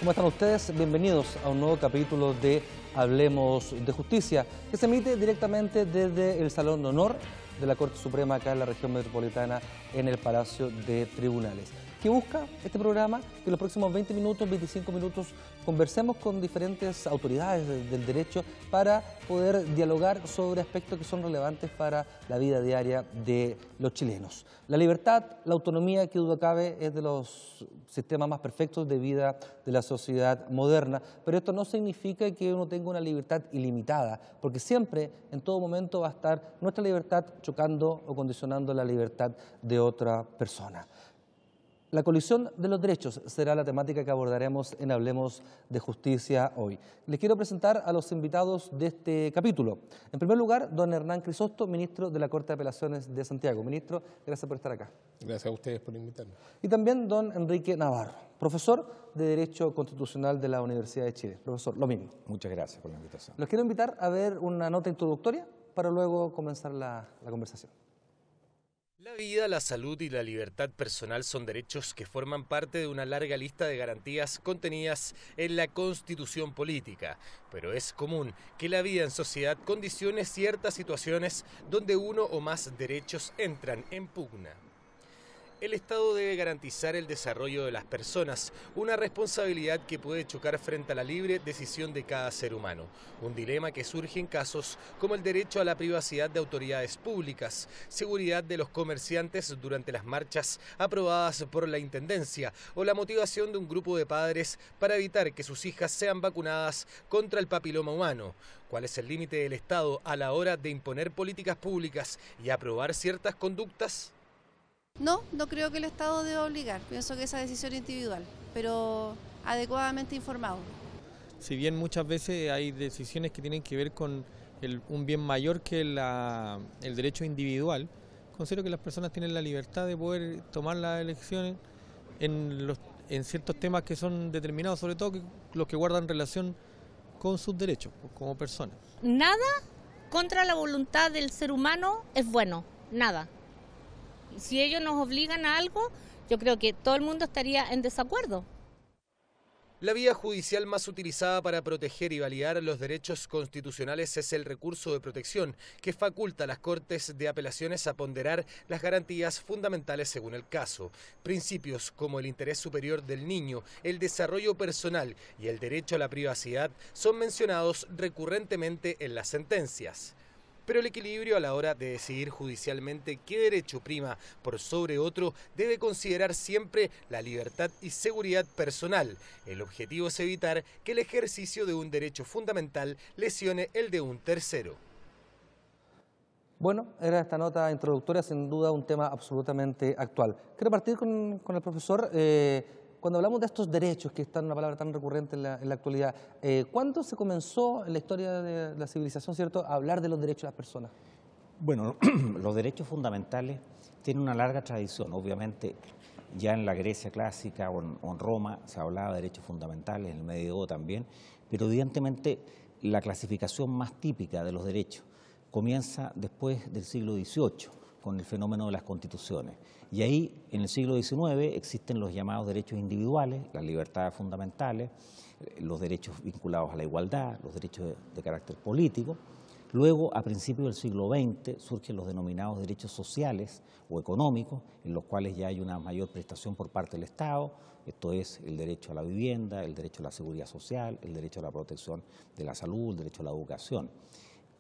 ¿Cómo están ustedes? Bienvenidos a un nuevo capítulo de Hablemos de Justicia, que se emite directamente desde el Salón de Honor de la Corte Suprema acá en la región metropolitana en el Palacio de Tribunales. ¿Qué busca este programa? Que en los próximos 20 minutos, 25 minutos, conversemos con diferentes autoridades del derecho para poder dialogar sobre aspectos que son relevantes para la vida diaria de los chilenos. La libertad, la autonomía, que duda cabe, es de los sistemas más perfectos de vida de la sociedad moderna, pero esto no significa que uno tenga una libertad ilimitada, porque siempre, en todo momento, va a estar nuestra libertad chocando o condicionando la libertad de otra persona. La colisión de los derechos será la temática que abordaremos en Hablemos de Justicia hoy. Les quiero presentar a los invitados de este capítulo. En primer lugar, don Hernán Crisosto, ministro de la Corte de Apelaciones de Santiago. Ministro, gracias por estar acá. Gracias a ustedes por invitarme. Y también don Enrique Navarro, profesor de Derecho Constitucional de la Universidad de Chile. Profesor, lo mismo. Muchas gracias por la invitación. Los quiero invitar a ver una nota introductoria para luego comenzar la conversación. La vida, la salud y la libertad personal son derechos que forman parte de una larga lista de garantías contenidas en la Constitución política, pero es común que la vida en sociedad condicione ciertas situaciones donde uno o más derechos entran en pugna. El Estado debe garantizar el desarrollo de las personas, una responsabilidad que puede chocar frente a la libre decisión de cada ser humano, un dilema que surge en casos como el derecho a la privacidad de autoridades públicas, seguridad de los comerciantes durante las marchas aprobadas por la Intendencia o la motivación de un grupo de padres para evitar que sus hijas sean vacunadas contra el papiloma humano. ¿Cuál es el límite del Estado a la hora de imponer políticas públicas y aprobar ciertas conductas? No creo que el Estado deba obligar. Pienso que esa decisión es individual, pero adecuadamente informado. Si bien muchas veces hay decisiones que tienen que ver con un bien mayor que el derecho individual, considero que las personas tienen la libertad de poder tomar las elecciones en ciertos temas que son determinados, sobre todo los que guardan relación con sus derechos como personas. Nada contra la voluntad del ser humano es bueno, nada. Si ellos nos obligan a algo, yo creo que todo el mundo estaría en desacuerdo. La vía judicial más utilizada para proteger y validar los derechos constitucionales es el recurso de protección, que faculta a las Cortes de Apelaciones a ponderar las garantías fundamentales según el caso. Principios como el interés superior del niño, el desarrollo personal y el derecho a la privacidad son mencionados recurrentemente en las sentencias. Pero el equilibrio a la hora de decidir judicialmente qué derecho prima por sobre otro debe considerar siempre la libertad y seguridad personal. El objetivo es evitar que el ejercicio de un derecho fundamental lesione el de un tercero. Bueno, era esta nota introductoria, sin duda un tema absolutamente actual. Quiero partir con el profesor. Cuando hablamos de estos derechos, que están una palabra tan recurrente en la actualidad, ¿cuándo se comenzó en la historia de la civilización, cierto, a hablar de los derechos de las personas? Bueno, los derechos fundamentales tienen una larga tradición. Obviamente, ya en la Grecia clásica o en Roma se hablaba de derechos fundamentales, en el Medievo también, pero evidentemente la clasificación más típica de los derechos comienza después del siglo XVIII, con el fenómeno de las constituciones. Y ahí, en el siglo XIX, existen los llamados derechos individuales, las libertades fundamentales, los derechos vinculados a la igualdad, los derechos de carácter político. Luego, a principios del siglo XX, surgen los denominados derechos sociales o económicos, en los cuales ya hay una mayor prestación por parte del Estado. Esto es el derecho a la vivienda, el derecho a la seguridad social, el derecho a la protección de la salud, el derecho a la educación.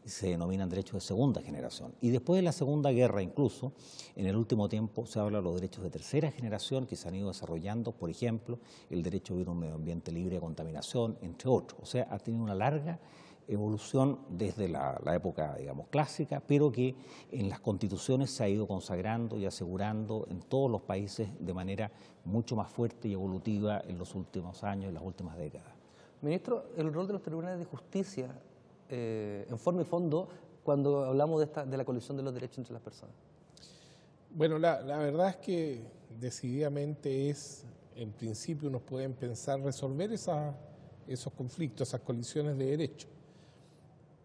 Se denominan derechos de segunda generación. Y después de la Segunda Guerra, incluso, en el último tiempo se habla de los derechos de tercera generación que se han ido desarrollando, por ejemplo, el derecho a vivir un medio ambiente libre de contaminación, entre otros. O sea, ha tenido una larga evolución desde la época, digamos, clásica, pero que en las constituciones se ha ido consagrando y asegurando en todos los países de manera mucho más fuerte y evolutiva en los últimos años, en las últimas décadas. Ministro, el rol de los tribunales de justicia en forma y fondo cuando hablamos de la colisión de los derechos entre las personas. Bueno, la verdad es que decididamente en principio nos pueden pensar resolver esos conflictos, esas colisiones de derechos.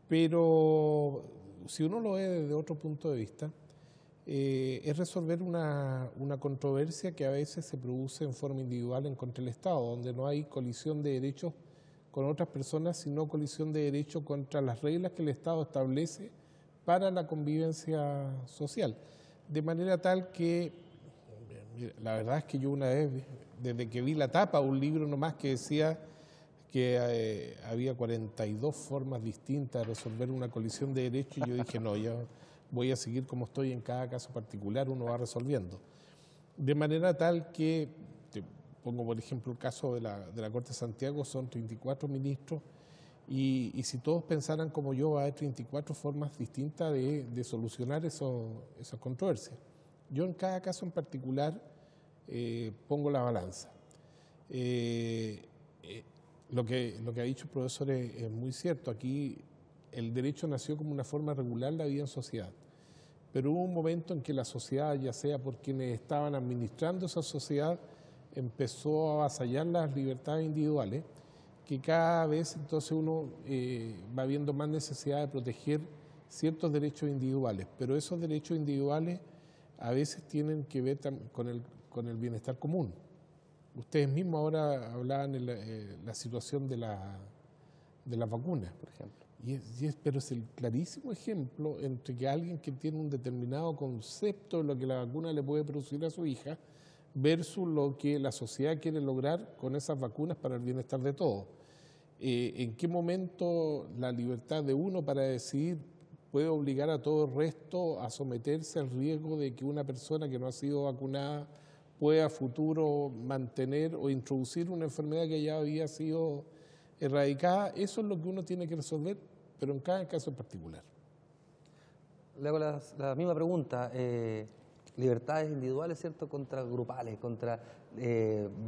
Pero si uno lo ve desde otro punto de vista, es resolver una controversia que a veces se produce en forma individual en contra del Estado, donde no hay colisión de derechos con otras personas, sino colisión de derechos contra las reglas que el Estado establece para la convivencia social. De manera tal que, la verdad es que yo una vez, desde que vi la tapa, un libro nomás que decía que había 42 formas distintas de resolver una colisión de derechos, y yo dije, no, yo voy a seguir como estoy, en cada caso particular uno va resolviendo. De manera tal que, te pongo por ejemplo el caso de la Corte de Santiago, son 34 ministros, y si todos pensaran como yo, hay 34 formas distintas de solucionar esas controversias. Yo en cada caso en particular pongo la balanza. Lo que ha dicho el profesor es muy cierto. Aquí el derecho nació como una forma de regular la vida en sociedad, pero hubo un momento en que la sociedad, ya sea por quienes estaban administrando esa sociedad, empezó a avasallar las libertades individuales, que cada vez entonces uno va viendo más necesidad de proteger ciertos derechos individuales, pero esos derechos individuales a veces tienen que ver con el bienestar común. Ustedes mismos ahora hablaban de la situación de las vacunas, por ejemplo. Pero es el clarísimo ejemplo entre que alguien que tiene un determinado concepto de lo que la vacuna le puede producir a su hija versus lo que la sociedad quiere lograr con esas vacunas para el bienestar de todos. ¿En qué momento la libertad de uno para decidir puede obligar a todo el resto a someterse al riesgo de que una persona que no ha sido vacunada pueda a futuro mantener o introducir una enfermedad que ya había sido erradicada? Eso es lo que uno tiene que resolver, pero en cada caso en particular. Le hago la misma pregunta. Libertades individuales, ¿cierto?, contra grupales, contra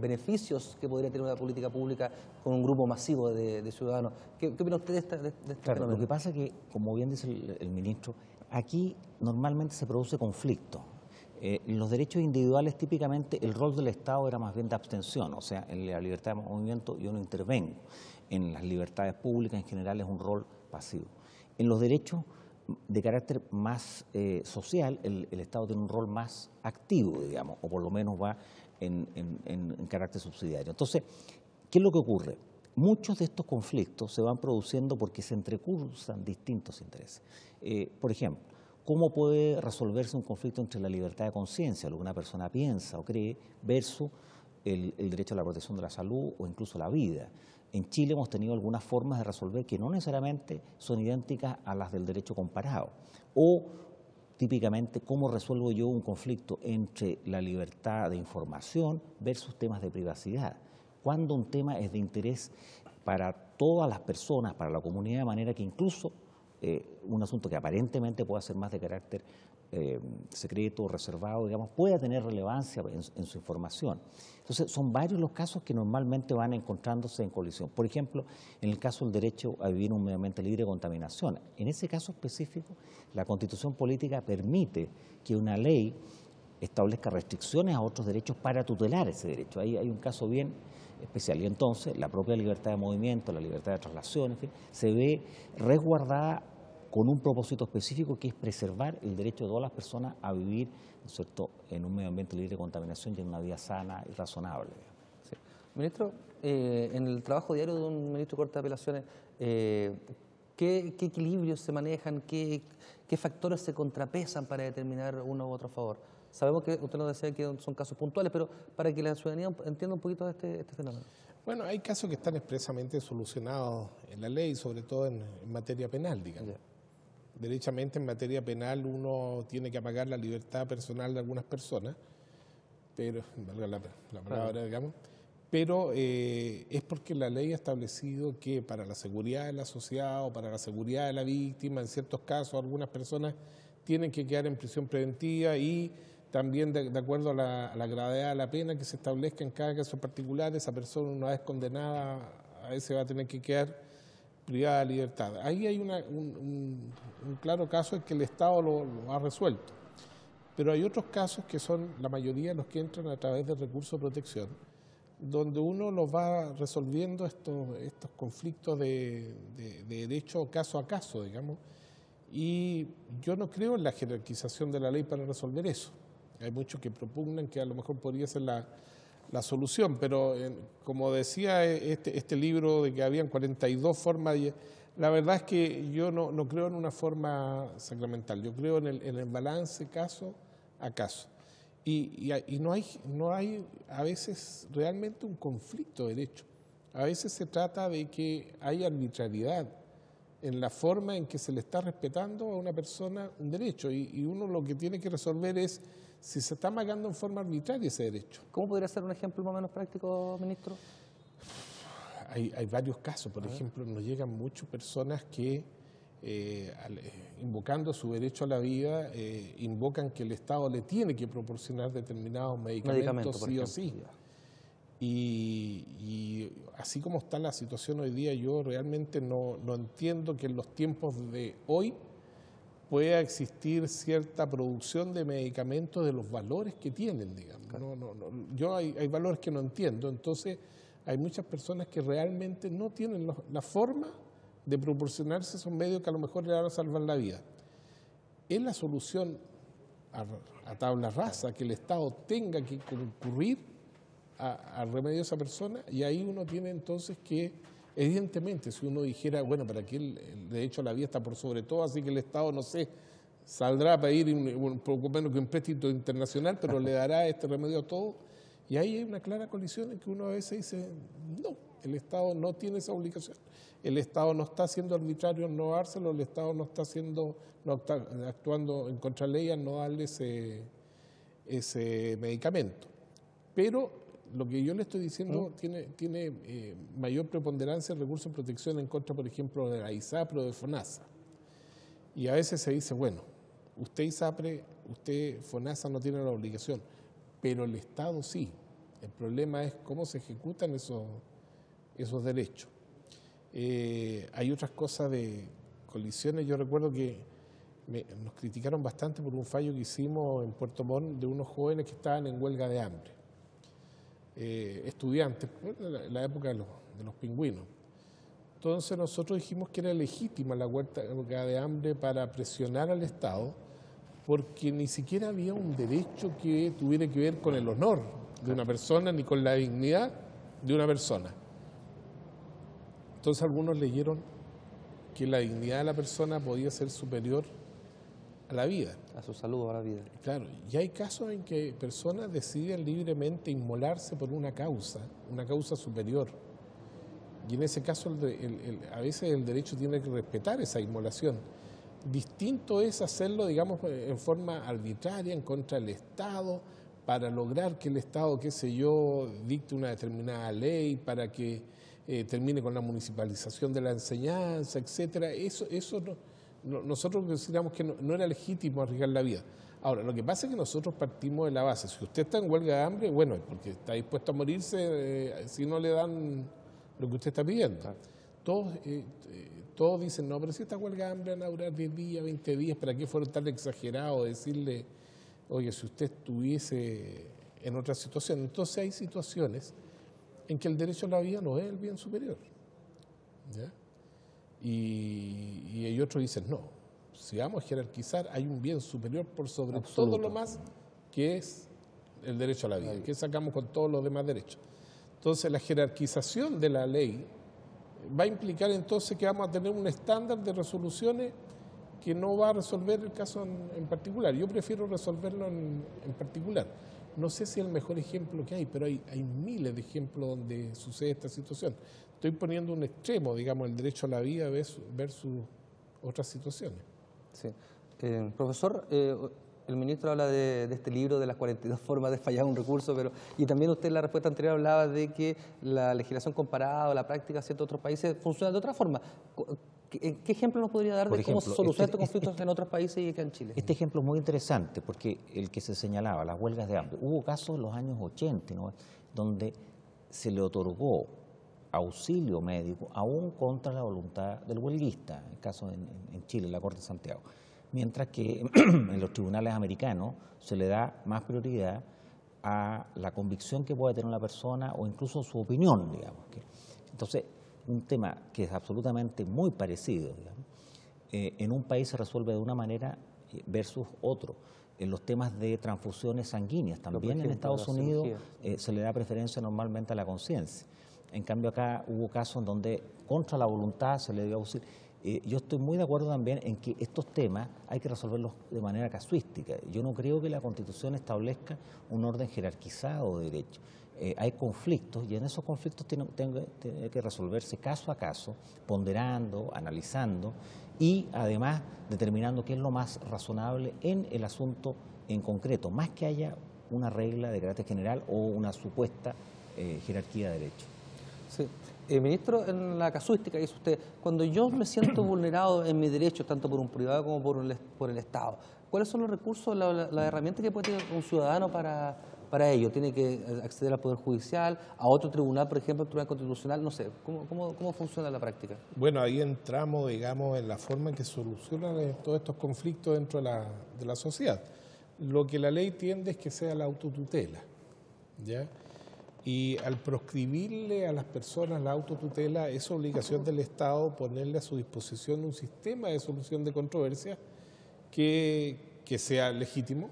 beneficios que podría tener una política pública con un grupo masivo de ciudadanos. ¿Qué opina usted de este Claro, fenómeno? lo que pasa es que, como bien dice el ministro, aquí normalmente se produce conflicto. En los derechos individuales, típicamente, el rol del Estado era más bien de abstención, o sea, en la libertad de movimiento yo no intervengo. En las libertades públicas, en general, es un rol pasivo. En los derechos de carácter más social, el Estado tiene un rol más activo, digamos, o por lo menos va en carácter subsidiario. Entonces, ¿qué es lo que ocurre? Muchos de estos conflictos se van produciendo porque se entrecruzan distintos intereses. Por ejemplo, ¿cómo puede resolverse un conflicto entre la libertad de conciencia, lo que una persona piensa o cree, versus el derecho a la protección de la salud o incluso la vida? En Chile hemos tenido algunas formas de resolver que no necesariamente son idénticas a las del derecho comparado. O, típicamente, ¿cómo resuelvo yo un conflicto entre la libertad de información versus temas de privacidad? Cuando un tema es de interés para todas las personas, para la comunidad, de manera que incluso un asunto que aparentemente pueda ser más de carácter secreto o reservado, digamos, pueda tener relevancia en su información. Entonces, son varios los casos que normalmente van encontrándose en colisión. Por ejemplo, en el caso del derecho a vivir un medio ambiente libre de contaminación. En ese caso específico, la Constitución política permite que una ley establezca restricciones a otros derechos para tutelar ese derecho. Ahí hay un caso bien especial. Y entonces, la propia libertad de movimiento, la libertad de traslación, en fin, se ve resguardada con un propósito específico, que es preservar el derecho de todas las personas a vivir, ¿no es cierto?, en un medio ambiente libre de contaminación y en una vida sana y razonable. Sí. Ministro, en el trabajo diario de un ministro de Corte de Apelaciones, ¿qué equilibrios se manejan? ¿Qué factores se contrapesan para determinar uno u otro favor? Sabemos que usted nos decía que son casos puntuales, pero para que la ciudadanía entienda un poquito de este fenómeno. Bueno, hay casos que están expresamente solucionados en la ley, sobre todo en materia penal, digamos. Yeah. Derechamente, en materia penal, uno tiene que apagar la libertad personal de algunas personas, pero, valga la palabra, digamos, pero es porque la ley ha establecido que para la seguridad de la sociedad o para la seguridad de la víctima, en ciertos casos, algunas personas tienen que quedar en prisión preventiva, y también de acuerdo a la gravedad de la pena que se establezca en cada caso particular, esa persona, una vez condenada, a veces va a tener que quedar privada de libertad. Ahí hay un claro caso en que el Estado lo ha resuelto, pero hay otros casos que son la mayoría los que entran a través del recurso de protección, donde uno los va resolviendo estos conflictos de derecho caso a caso, digamos, Y yo no creo en la jerarquización de la ley para resolver eso. Hay muchos que propugnan que a lo mejor podría ser la solución, pero como decía este libro de que habían 42 formas, la verdad es que yo no creo en una forma sacramental, yo creo en el balance caso a caso. Y no hay a veces realmente un conflicto de derecho. A veces se trata de que hay arbitrariedad en la forma en que se le está respetando a una persona un derecho, y uno lo que tiene que resolver es si se está amagando en forma arbitraria ese derecho. ¿Cómo podría ser un ejemplo más o menos práctico, ministro? Hay varios casos. Por ejemplo, nos llegan muchas personas que, invocando su derecho a la vida, invocan que el Estado le tiene que proporcionar determinados medicamentos sí o sí. Y así como está la situación hoy día, yo realmente no entiendo que en los tiempos de hoy pueda existir cierta producción de medicamentos de los valores que tienen, digamos. Yo hay valores que no entiendo, entonces hay muchas personas que realmente no tienen la forma de proporcionarse esos medios que a lo mejor le van a salvar la vida. Es la solución a tabla rasa que el Estado tenga que concurrir al remedio de esa persona, y ahí uno tiene entonces que, evidentemente, si uno dijera, bueno, para aquí el derecho a la vida está por sobre todo, así que el Estado, no sé, saldrá a pedir un poco menos que un préstamo internacional, pero le dará este remedio a todo, y ahí hay una clara colisión en que uno a veces dice, no, el Estado no tiene esa obligación, el Estado no está siendo arbitrario en no dárselo, el Estado no está actuando en contraley al no darle ese medicamento. Pero lo que yo le estoy diciendo tiene mayor preponderancia el recurso de protección en contra, por ejemplo, de la ISAPRE o de FONASA. Y a veces se dice, bueno, usted ISAPRE, usted FONASA no tiene la obligación, pero el Estado sí. El problema es cómo se ejecutan esos derechos. Hay otras cosas de colisiones. Yo recuerdo que nos criticaron bastante por un fallo que hicimos en Puerto Montt de unos jóvenes que estaban en huelga de hambre. Estudiantes, en la época de los pingüinos. Entonces nosotros dijimos que era legítima la huelga de hambre para presionar al Estado, porque ni siquiera había un derecho que tuviera que ver con el honor de una persona ni con la dignidad de una persona. Entonces algunos leyeron que la dignidad de la persona podía ser superior a la vida. A su salud, a la vida. Claro, y hay casos en que personas deciden libremente inmolarse por una causa superior. Y en ese caso a veces el derecho tiene que respetar esa inmolación. Distinto es hacerlo, digamos, en forma arbitraria, en contra del Estado, para lograr que el Estado, qué sé yo, dicte una determinada ley, para que termine con la municipalización de la enseñanza, etcétera. Eso nosotros consideramos que no era legítimo arriesgar la vida. Ahora, lo que pasa es que nosotros partimos de la base. Si usted está en huelga de hambre, bueno, es porque está dispuesto a morirse si no le dan lo que usted está pidiendo. Todos dicen, no, pero si esta huelga de hambre van a durar 10 días, 20 días, ¿para qué fueron tan exagerados decirle, oye, si usted estuviese en otra situación? Entonces hay situaciones en que el derecho a la vida no es el bien superior, ¿ya? Y hay otros dicen, no, si vamos a jerarquizar, hay un bien superior por sobre absoluto, todo lo más, que es el derecho a la vida, que sacamos con todos los demás derechos. Entonces, la jerarquización de la ley va a implicar entonces que vamos a tener un estándar de resoluciones que no va a resolver el caso en particular. Yo prefiero resolverlo en particular. No sé si es el mejor ejemplo que hay, pero hay miles de ejemplos donde sucede esta situación. Estoy poniendo un extremo, digamos, el derecho a la vida versus otras situaciones. Sí. Profesor, el ministro habla de este libro, de las 42 formas de fallar un recurso, y también usted en la respuesta anterior hablaba de que la legislación comparada o la práctica en ciertos otros países funciona de otra forma. ¿Qué ejemplo nos podría dar de cómo se solucionan estos conflictos en otros países y acá en Chile? Este ejemplo es muy interesante porque el que se señalaba, las huelgas de hambre, hubo casos en los años 80, ¿no?, donde se le otorgó auxilio médico aún contra la voluntad del huelguista, el caso en Chile, en la Corte de Santiago, mientras que en los tribunales americanos se le da más prioridad a la convicción que puede tener una persona o incluso su opinión, digamos. Entonces, un tema que es absolutamente muy parecido, digamos, en un país se resuelve de una manera versus otro. En los temas de transfusiones sanguíneas, también en Estados Unidos se le da preferencia normalmente a la conciencia. En cambio acá hubo casos en donde contra la voluntad se le dio auxilio. Yo estoy muy de acuerdo también en que estos temas hay que resolverlos de manera casuística. Yo no creo que la Constitución establezca un orden jerarquizado de derechos. Hay conflictos y en esos conflictos tiene que resolverse caso a caso, ponderando, analizando y además determinando qué es lo más razonable en el asunto en concreto, más que haya una regla de carácter general o una supuesta jerarquía de derechos. Sí. Ministro, en la casuística dice usted, cuando yo me siento vulnerado en mis derechos, tanto por un privado como por el Estado, ¿cuáles son los recursos, la herramienta que puede tener un ciudadano para ello? ¿Tiene que acceder al Poder Judicial, a otro tribunal, por ejemplo, el Tribunal Constitucional? No sé, ¿cómo funciona la práctica? Bueno, ahí entramos, digamos, en la forma en que solucionan todos estos conflictos dentro de la sociedad. Lo que la ley tiende es que sea la autotutela, ¿ya? Y al proscribirle a las personas la autotutela, es obligación del Estado ponerle a su disposición un sistema de solución de controversias que sea legítimo,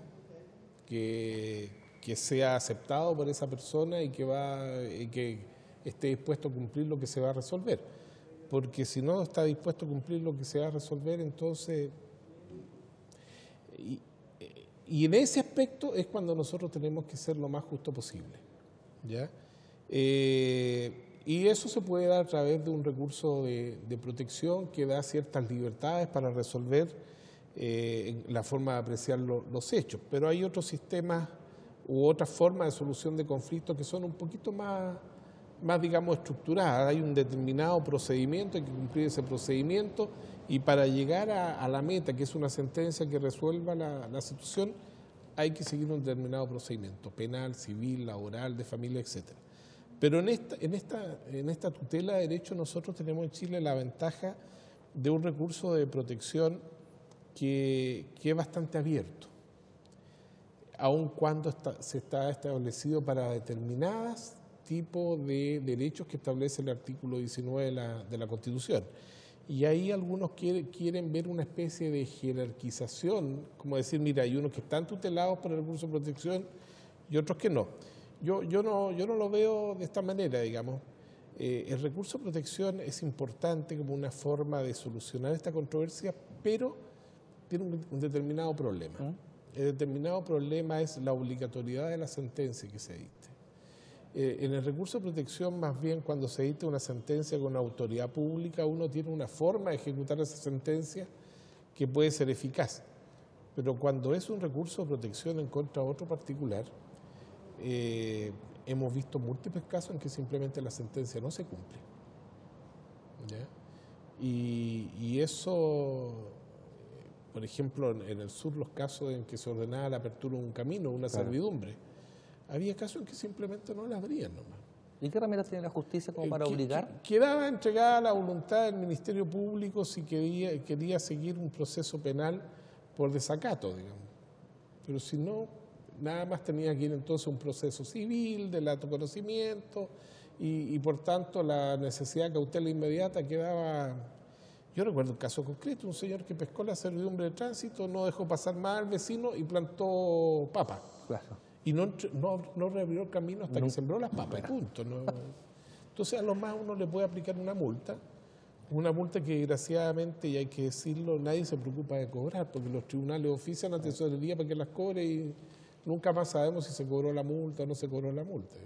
que sea aceptado por esa persona y que esté dispuesto a cumplir lo que se va a resolver. Porque si no está dispuesto a cumplir lo que se va a resolver, entonces... Y en ese aspecto es cuando nosotros tenemos que ser lo más justo posible, ¿ya? Y eso se puede dar a través de un recurso de protección que da ciertas libertades para resolver la forma de apreciar los hechos. Pero hay otros sistemas u otras formas de solución de conflictos que son un poquito más digamos, estructuradas. Hay un determinado procedimiento, hay que cumplir ese procedimiento y para llegar a la meta, que es una sentencia que resuelva la situación, hay que seguir un determinado procedimiento, penal, civil, laboral, de familia, etcétera. Pero en esta tutela de derechos nosotros tenemos en Chile la ventaja de un recurso de protección que es bastante abierto, aun cuando se está establecido para determinados tipos de derechos que establece el artículo 19 de la Constitución. Y ahí algunos quieren ver una especie de jerarquización, como decir, mira, hay unos que están tutelados por el recurso de protección y otros que no. Yo no lo veo de esta manera, digamos. El recurso de protección es importante como una forma de solucionar esta controversia, pero tiene un determinado problema. El determinado problema es la obligatoriedad de la sentencia que se dicte. En el recurso de protección, más bien, cuando se dicta una sentencia con autoridad pública, uno tiene una forma de ejecutar esa sentencia que puede ser eficaz. Pero cuando es un recurso de protección en contra de otro particular, hemos visto múltiples casos en que simplemente la sentencia no se cumple, ¿ya? Y eso, por ejemplo, en el sur, los casos en que se ordenaba la apertura de un camino, una servidumbre, había casos en que simplemente no la abrían nomás. ¿Y qué herramientas tiene la justicia como para obligar? Quedaba entregada la voluntad del Ministerio Público si quería seguir un proceso penal por desacato, digamos. Pero si no, nada más tenía que ir entonces un proceso civil, del autoconocimiento, y por tanto la necesidad de cautela inmediata quedaba... Yo recuerdo un caso concreto, un señor que pescó la servidumbre de tránsito, no dejó pasar más al vecino y plantó papas. Claro. Y no reabrió el camino hasta que sembró las papas, punto. ¿No? Entonces a lo más uno le puede aplicar una multa que desgraciadamente, y hay que decirlo, nadie se preocupa de cobrar, porque los tribunales ofician a tesorería para que las cobre y nunca más sabemos si se cobró la multa o no se cobró la multa.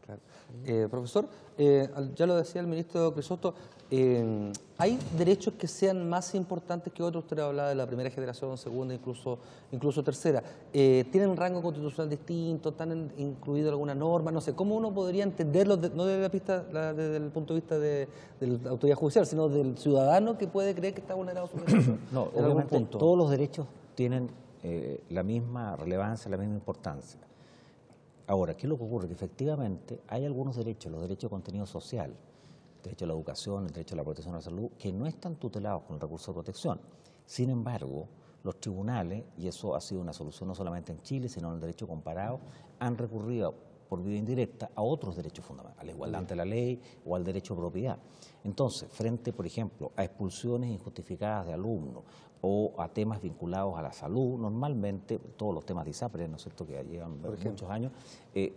Claro. Profesor, ya lo decía el ministro Crisosto, ¿hay derechos que sean más importantes que otros? Usted hablaba de la primera generación, segunda, incluso tercera. ¿Tienen rango constitucional distinto? ¿Están incluidas alguna norma? No sé, ¿cómo uno podría entenderlo, no desde el punto de vista de la autoridad judicial, sino del ciudadano que puede creer que está vulnerado su derecho? No, obviamente todos los derechos tienen la misma relevancia, la misma importancia. Ahora, ¿qué es lo que ocurre? Que efectivamente hay algunos derechos, los derechos de contenido social, el derecho a la educación, el derecho a la protección a la salud, que no están tutelados con el recurso de protección. Sin embargo, los tribunales, y eso ha sido una solución no solamente en Chile, sino en el derecho comparado, han recurrido por vía indirecta a otros derechos fundamentales, a la igualdad ante la ley o al derecho a propiedad. Entonces, frente, por ejemplo, a expulsiones injustificadas de alumnos o a temas vinculados a la salud, normalmente todos los temas de ISAPRE, ¿no es cierto?, que llevan muchos años,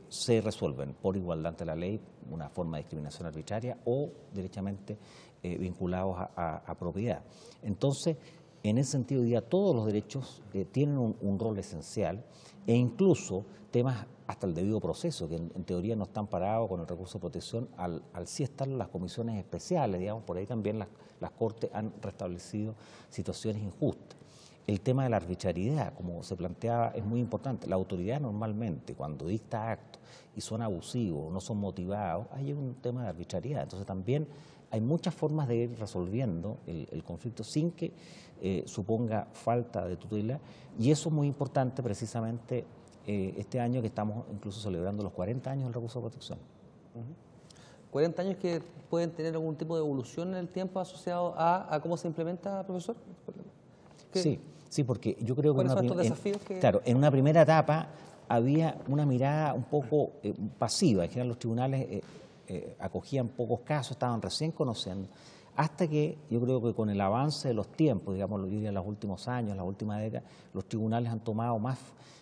se resuelven por igualdad ante la ley, una forma de discriminación arbitraria o derechamente vinculados a propiedad. Entonces, en ese sentido, hoy día todos los derechos tienen un rol esencial e incluso temas hasta el debido proceso, que en teoría no están parados con el recurso de protección, al sí están las comisiones especiales, digamos, por ahí también las Cortes han restablecido situaciones injustas. El tema de la arbitrariedad, como se planteaba, es muy importante. La autoridad normalmente, cuando dicta actos y son abusivos, no son motivados, hay un tema de arbitrariedad. Entonces también hay muchas formas de ir resolviendo el conflicto sin que suponga falta de tutela, y eso es muy importante precisamente este año que estamos incluso celebrando los 40 años del recurso de protección. 40 años que pueden tener algún tipo de evolución en el tiempo asociado a cómo se implementa, profesor. Sí, porque yo creo que ¿cuáles son estos desafíos que... Claro, en una primera etapa había una mirada un poco pasiva. En general los tribunales acogían pocos casos, estaban recién conociendo, hasta que yo creo que con el avance de los tiempos, digamos, yo diría en los últimos años, las últimas décadas, los tribunales han tomado más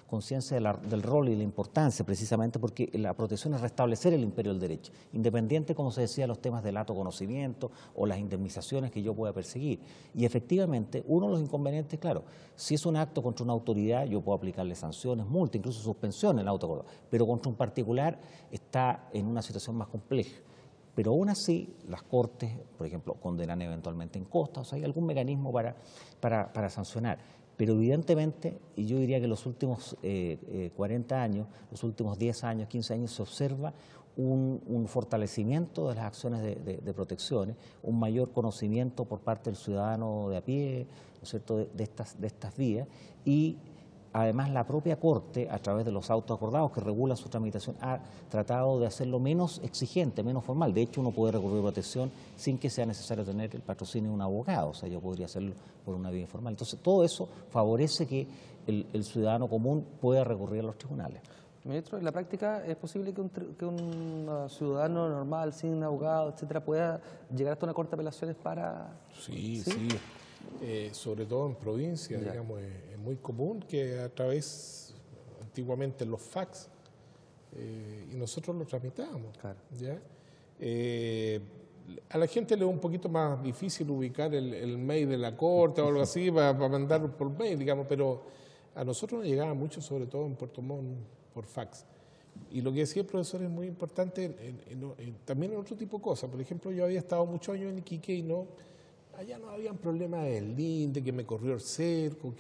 conciencia del rol y la importancia, precisamente porque la protección es restablecer el imperio del derecho, independiente, como se decía, los temas del alto conocimiento o las indemnizaciones que yo pueda perseguir. Y efectivamente, uno de los inconvenientes, claro, si es un acto contra una autoridad, yo puedo aplicarle sanciones, multa, incluso suspensión en el autoacordado, pero contra un particular está en una situación más compleja. Pero aún así, las Cortes, por ejemplo, condenan eventualmente en costa, o sea, hay algún mecanismo para sancionar. Pero evidentemente, y yo diría que los últimos 40 años, los últimos 10 años, 15 años, se observa un fortalecimiento de las acciones de protecciones, un mayor conocimiento por parte del ciudadano de a pie, ¿no es cierto?, de estas vías, y además la propia Corte, a través de los autos acordados que regulan su tramitación, ha tratado de hacerlo menos exigente, menos formal. De hecho, uno puede recurrir a protección sin que sea necesario tener el patrocinio de un abogado, o sea, yo podría hacerlo por una vía informal. Entonces, todo eso favorece que el ciudadano común pueda recurrir a los tribunales. Ministro, en la práctica, ¿es posible que un ciudadano normal, sin abogado, etcétera, pueda llegar hasta una corte de apelaciones para...? Sí. Sobre todo en provincia, digamos, es muy común que a través, antiguamente los fax, y nosotros lo tramitábamos. Claro. ¿Ya? A la gente le es un poquito más difícil ubicar el mail de la corte o algo así para mandar por mail, digamos, pero a nosotros nos llegaba mucho, sobre todo en Puerto Montt, por fax. Y lo que decía el profesor es muy importante también en otro tipo de cosas. Por ejemplo, yo había estado muchos años en Iquique y allá no habían problemas del linde, que me corrió el cerco.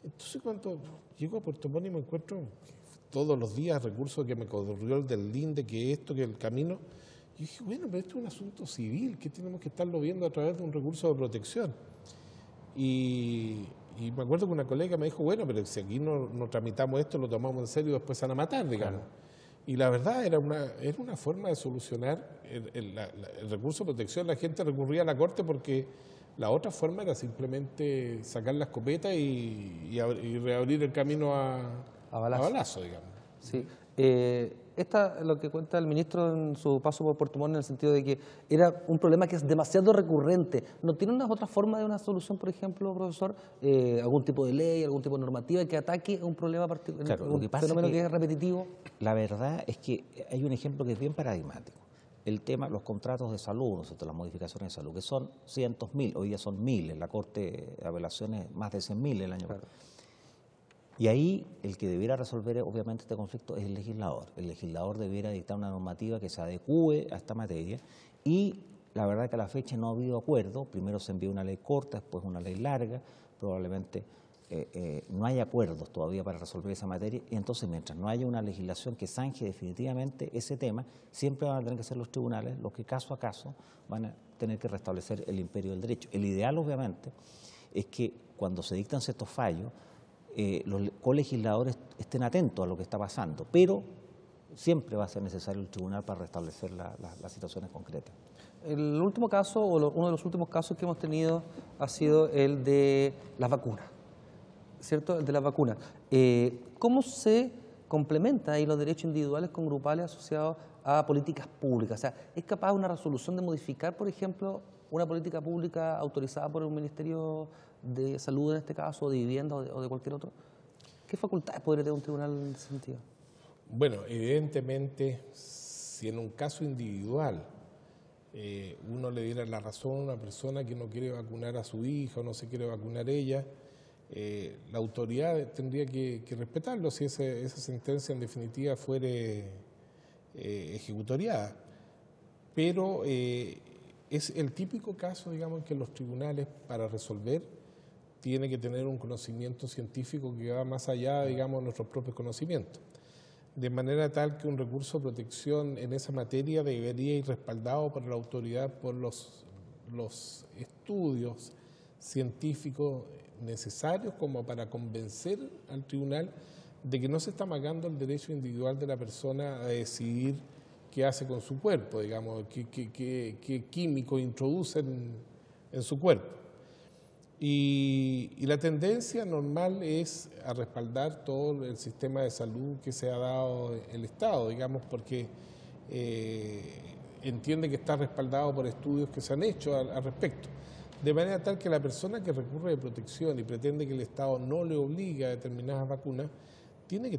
Entonces, cuando llego a Puerto Montt y me encuentro todos los días recursos que me corrió el del linde, que esto, que el camino, yo dije, bueno, pero esto es un asunto civil, que tenemos que estarlo viendo a través de un recurso de protección. Y me acuerdo que una colega me dijo, bueno, pero si aquí no tramitamos esto, lo tomamos en serio, después se van a matar, digamos. Claro. Y la verdad era una forma de solucionar el recurso de protección. La gente recurría a la Corte porque la otra forma era simplemente sacar la escopeta y reabrir el camino a balazo, digamos. Sí. Lo que cuenta el ministro en su paso por Puerto Montt, en el sentido de que era un problema que es demasiado recurrente. ¿No tiene una otra forma de una solución, por ejemplo, profesor? ¿Algún tipo de ley, algún tipo de normativa que ataque a un problema particular, claro, un fenómeno que es repetitivo? La verdad es que hay un ejemplo que es bien paradigmático. El tema, los contratos de salud, ¿no es cierto?, las modificaciones de salud, que son 100.000, hoy día son 1.000, en la Corte de Apelaciones más de 100.000 el año pasado. Y ahí el que debiera resolver obviamente este conflicto es el legislador. El legislador debiera dictar una normativa que se adecúe a esta materia, y la verdad que a la fecha no ha habido acuerdo. Primero se envió una ley corta, después una ley larga, probablemente no hay acuerdos todavía para resolver esa materia, y entonces mientras no haya una legislación que zanje definitivamente ese tema, siempre van a tener que ser los tribunales los que caso a caso van a tener que restablecer el imperio del derecho. El ideal obviamente es que cuando se dictan ciertos fallos, los colegisladores estén atentos a lo que está pasando, pero siempre va a ser necesario el tribunal para restablecer las situaciones concretas. El último caso, uno de los últimos casos que hemos tenido ha sido el de las vacunas, ¿cierto? El de las vacunas. ¿Cómo complementa ahí los derechos individuales con grupales asociados a políticas públicas. O sea, ¿es capaz una resolución de modificar, por ejemplo, una política pública autorizada por un Ministerio de Salud en este caso, o de Vivienda o de cualquier otro? ¿Qué facultades podría tener un tribunal en ese sentido? Bueno, evidentemente, si en un caso individual uno le diera la razón a una persona que no quiere vacunar a su hija o no se quiere vacunar ella, la autoridad tendría que respetarlo si esa sentencia en definitiva fuere ejecutoriada. Pero es el típico caso, digamos, en que los tribunales para resolver tienen que tener un conocimiento científico que va más allá, digamos, de nuestros propios conocimientos. De manera tal que un recurso de protección en esa materia debería ir respaldado por la autoridad por los estudios científicos necesarios como para convencer al tribunal de que no se está amagando el derecho individual de la persona a decidir qué hace con su cuerpo, digamos, qué químico introduce en su cuerpo. Y la tendencia normal es a respaldar todo el sistema de salud que se ha dado el Estado, digamos, porque entiende que está respaldado por estudios que se han hecho al respecto. De manera tal que la persona que recurre de protección y pretende que el Estado no le obligue a determinadas vacunas, tiene que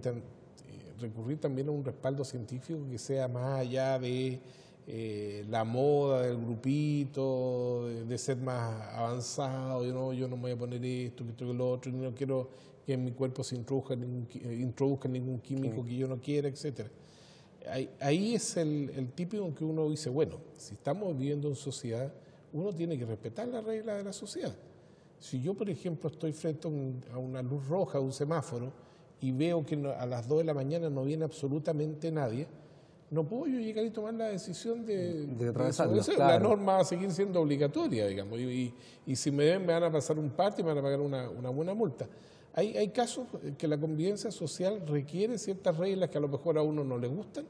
recurrir también a un respaldo científico que sea más allá de la moda del grupito, de ser más avanzado. Yo no me voy a poner esto, que lo otro, no quiero que en mi cuerpo se introduzca ningún químico que yo no quiera, etc. Ahí es el típico en que uno dice, bueno, si estamos viviendo en sociedad, uno tiene que respetar las reglas de la sociedad. Si yo, por ejemplo, estoy frente a una luz roja, a un semáforo, y veo que a las 2 de la mañana no viene absolutamente nadie, no puedo yo llegar y tomar la decisión de atravesarlo. Claro. La norma va a seguir siendo obligatoria, digamos, y si me van a pasar un parte y me van a pagar una buena multa. Hay casos que la convivencia social requiere ciertas reglas que a lo mejor a uno no le gustan,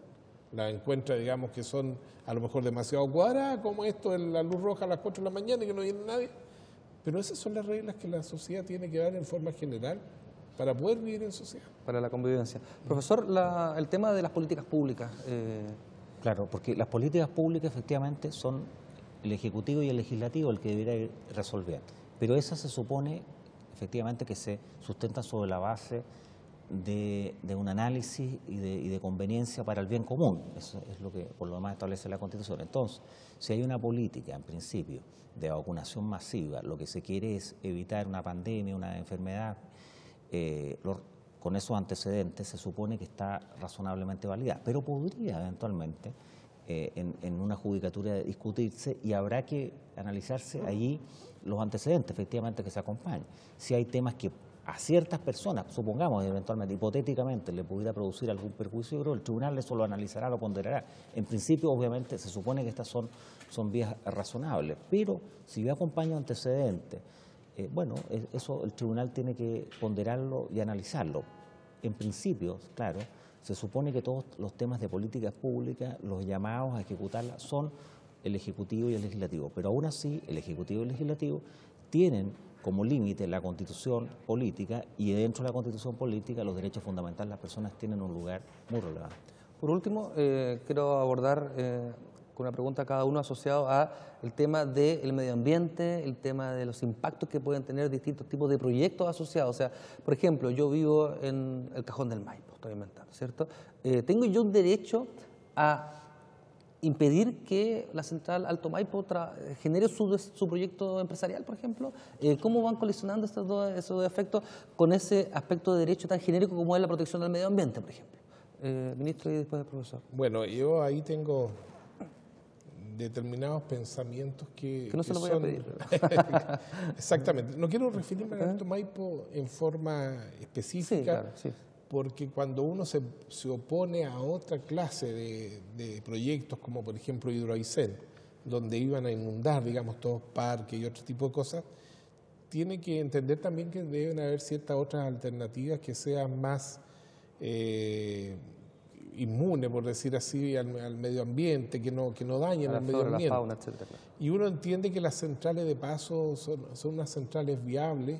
las encuentra, digamos, que son a lo mejor demasiado cuadradas, como esto de la luz roja a las 4 de la mañana y que no viene nadie, pero esas son las reglas que la sociedad tiene que dar en forma general para poder vivir en sociedad. Para la convivencia. Profesor, el tema de las políticas públicas. Claro, porque las políticas públicas efectivamente son el Ejecutivo y el Legislativo el que debería ir resolviendo. Pero esas se supone efectivamente que se sustentan sobre la base de un análisis y de conveniencia para el bien común. Eso es lo que por lo demás establece la Constitución. Entonces, si hay una política, en principio, de vacunación masiva, lo que se quiere es evitar una pandemia, una enfermedad, con esos antecedentes se supone que está razonablemente validada, pero podría eventualmente en una judicatura discutirse y habrá que analizarse allí los antecedentes efectivamente que se acompañan. Si hay temas que a ciertas personas, supongamos eventualmente, hipotéticamente, le pudiera producir algún perjuicio, pero el tribunal eso lo analizará, lo ponderará. En principio, obviamente, se supone que estas son vías razonables, pero si yo acompaño antecedentes, bueno, eso el tribunal tiene que ponderarlo y analizarlo. En principio, claro, se supone que todos los temas de políticas públicas, los llamados a ejecutarlas, son el Ejecutivo y el Legislativo, pero aún así el Ejecutivo y el Legislativo tienen como límite la Constitución política y dentro de la Constitución política los derechos fundamentales de las personas tienen un lugar muy relevante. Por último, quiero abordar con una pregunta a cada uno asociado a el tema del medio ambiente, el tema de los impactos que pueden tener distintos tipos de proyectos asociados. O sea, por ejemplo, yo vivo en el Cajón del Maipo, estoy inventando, ¿cierto? ¿Tengo yo un derecho a impedir que la central Alto Maipo genere su proyecto empresarial, por ejemplo? ¿Cómo van colisionando esos dos efectos con ese aspecto de derecho tan genérico como es la protección del medio ambiente, por ejemplo? Ministro y después el profesor. Bueno, yo ahí tengo determinados pensamientos que no se lo voy a pedir. Exactamente. No quiero referirme al Alto Maipo en forma específica, sí, claro, sí. Porque cuando uno se opone a otra clase de proyectos, como por ejemplo Hidroaicén, donde iban a inundar, digamos, todos parques y otro tipo de cosas, tiene que entender también que deben haber ciertas otras alternativas que sean más inmunes, por decir así, al medio ambiente, que no dañen al medio ambiente. La fauna, etcétera, claro. Y uno entiende que las centrales de paso son unas centrales viables,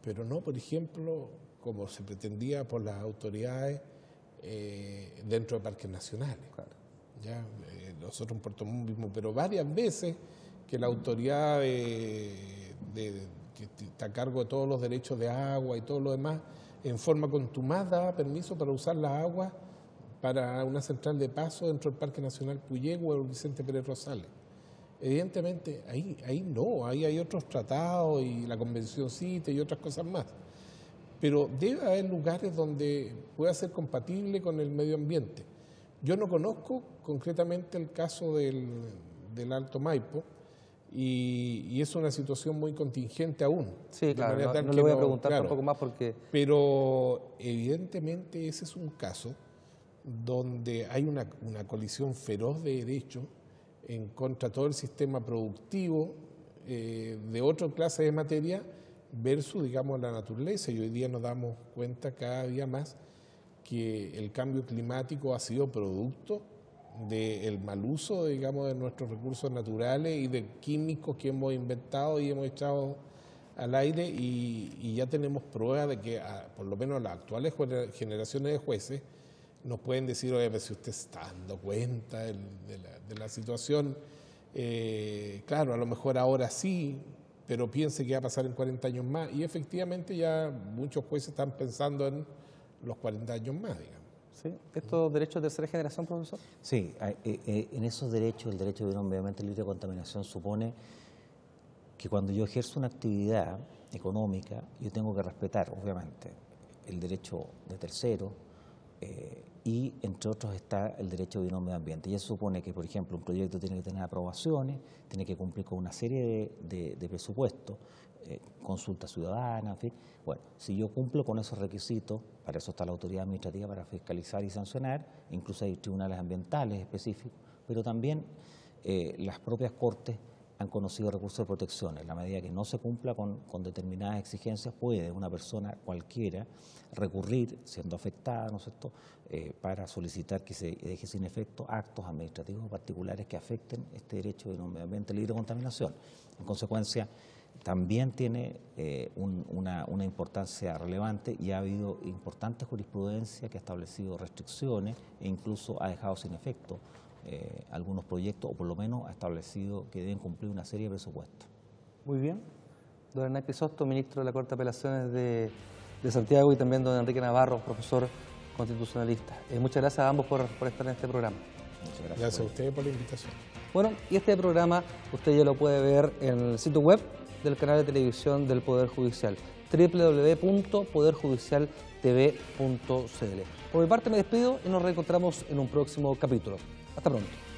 pero no, por ejemplo, como se pretendía por las autoridades, dentro de parques nacionales. Claro. Ya, nosotros en Puerto Montt mismo, pero varias veces que la autoridad que está a cargo de todos los derechos de agua y todo lo demás, en forma contumaz da permiso para usar las aguas para una central de paso dentro del Parque Nacional Puyehue o Vicente Pérez Rosales. Evidentemente, ahí no, ahí hay otros tratados y la Convención CITES y otras cosas más. Pero debe haber lugares donde pueda ser compatible con el medio ambiente. Yo no conozco concretamente el caso del Alto Maipo y es una situación muy contingente aún. Sí, claro, no le voy a preguntar tampoco más porque... Pero evidentemente ese es un caso donde hay una colisión feroz de derechos en contra de todo el sistema productivo de otra clase de materia versus, digamos, la naturaleza. Y hoy día nos damos cuenta cada día más que el cambio climático ha sido producto del mal uso, digamos, de nuestros recursos naturales y de químicos que hemos inventado y hemos echado al aire y ya tenemos pruebas de que por lo menos las actuales generaciones de jueces nos pueden decir, oye, si usted se está dando cuenta de la situación, claro, a lo mejor ahora sí, pero piense que va a pasar en 40 años más. Y efectivamente ya muchos jueces están pensando en los 40 años más, digamos. ¿Sí? ¿Estos derechos de tercera generación, profesor? Sí, en esos derechos, el derecho de un medio ambiente libre de contaminación supone que cuando yo ejerzo una actividad económica, yo tengo que respetar, obviamente, el derecho de tercero y, entre otros, está el derecho de un medio ambiente. Y eso supone que, por ejemplo, un proyecto tiene que tener aprobaciones, tiene que cumplir con una serie de presupuestos, consulta ciudadana, en fin. Bueno, si yo cumplo con esos requisitos, para eso está la autoridad administrativa para fiscalizar y sancionar, incluso hay tribunales ambientales específicos, pero también las propias cortes han conocido recursos de protección. En la medida que no se cumpla con determinadas exigencias, puede una persona cualquiera recurrir, siendo afectada, ¿no es cierto?, para solicitar que se deje sin efecto actos administrativos o particulares que afecten este derecho de un medio ambiente libre de contaminación. En consecuencia, también tiene una importancia relevante y ha habido importante jurisprudencia que ha establecido restricciones e incluso ha dejado sin efecto algunos proyectos, o por lo menos ha establecido que deben cumplir una serie de presupuestos. Muy bien. Don Hernán Crisóstomo, ministro de la Corte de Apelaciones de Santiago, y también don Enrique Navarro, profesor constitucionalista. Muchas gracias a ambos por estar en este programa. Muchas gracias. Gracias a ustedes por la invitación. Bueno, y este programa usted ya lo puede ver en el sitio web del canal de televisión del Poder Judicial, www.poderjudicialtv.cl. Por mi parte me despido y nos reencontramos en un próximo capítulo. Hasta pronto.